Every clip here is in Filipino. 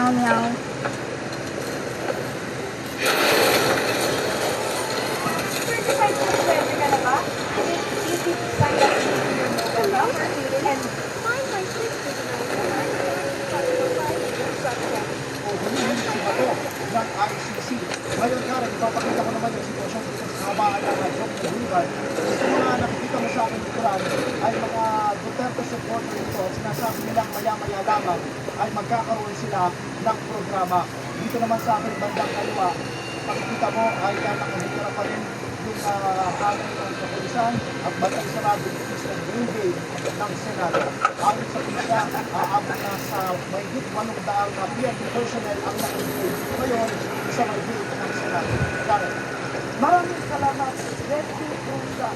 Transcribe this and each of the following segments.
Meow meow. Certified food vendor ka na ba? Is it easy to sign up to your mobile number and find my sister O humihingi si Bato ng ICC. Ngayon Karen, ipapakita ko naman yung sitwasyon dito sa kahabaan ng Job ng Bulgar. Yung mga nakikita mo sa akin likuran ay mga Duterte supporter nito at sinasabi nilang maya-maya lamang ay magkakaroon sila ng programa. Dito naman sa akin bandang kaliwa, makikita mo ay nakahitira pa rin yung hangin ng kapulisan at bantay sarado yung ng brigade ng Senado. Ayon sa pisya, aabot na sa mahigit 800 na PNP personnel ang nakibigay ngayon sa may gate ng Senado. Karen. maraming salamat. Rescue Cruza.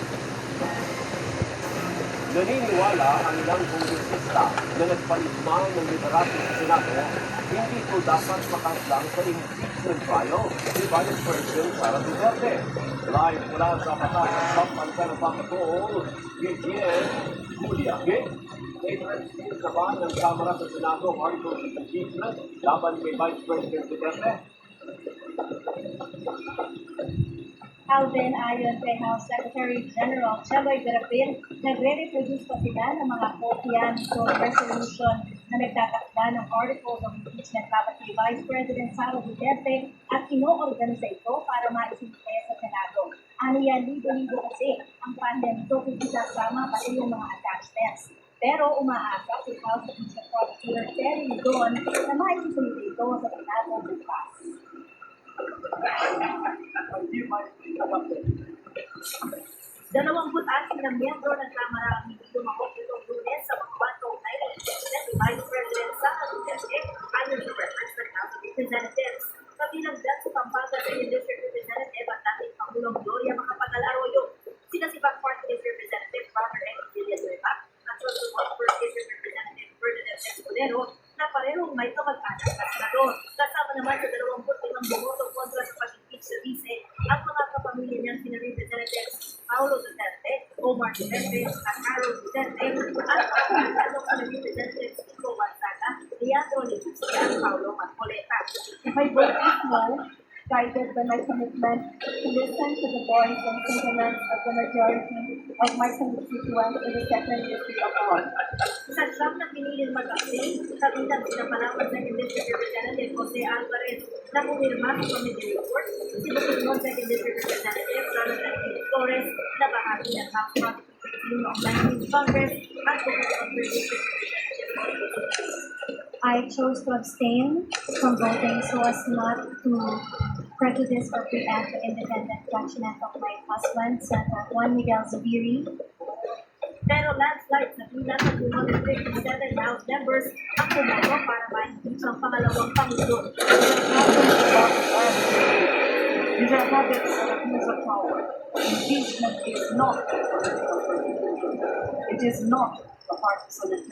Naniniwala ang ilang kongresista na nagpalitman ng liderado sa Senado, hindi po dapat makaslang sa impeachment trial ni Vice President Sara Duterte. Live mula sa batas ng Pambansa ng Pamatool, Eugene Guliake. May na ba ng Kamara sa Senado ang article of impeachment laban kay Vice President Duterte? Alvin, ayon kay House Secretary General Cheboy Garapin, nagre-reproduce pa sila ng mga kopya nitong resolution na nagtatakda ng articles of impeachment laban kay Vice President Sara Duterte at ino-organisa ito para maisimple sa Senado. Aniya, libo-libo kasi ang panda nito kung isasama pati yung mga attachments. Pero umaasa si House Official Prosecutor Terry Lidon na maisimple ito sa Senado bukas. Dalawang butas na miyembro ng Kamara ang hindi lumahok itong Lunes sa mga kaugnay ng impeachment ni Vice President Sara Duterte ayon sa reference ng House of Representatives. Kabilang dyan sa Pampanga Second District Representative at dating Pangulong Gloria Macapagal Arroyo. Sila si Bacoor District Representative Robert N. Villanueva at Sorsogon First District Representative Ferdinand Escudero na parehong may kamag-anak sa senador. Kasama naman sa 25 bumoto kontra sa pag-impeach sa vice at mga kapamilya niyang sina Representatives Paulo Duterte, Omar Duterte, at Harold Duterte, at pagkakalong sa Representatives Kiko Gonzaga, Leandro Legucia, at Paulo Marcoleta. If I vote no, guided by my commitment to listen to the voice and sentiments of the majority of my constituents in the second district of all. Sa siyam na piniling mag-update, kabilang pinapalawag sa District Representative Jose Alvarez na pumirma sa committee report, sinusunod sa District Representative Jonathan P. Torres na bahagi ng House Prosecuting of 19th Congress at Bukas of the District Representative. I chose to abstain from voting so as not to prejudice or preempt the independent judgment of my husband, Senator Juan Miguel Zubiri. Pero landslide sa bilang ng 257 House members ang pumoto para ma-impeach ang pangalawang Pangulo. These are habits of abuse of power. Impeachment is not a political activity. It is not a partisan activity.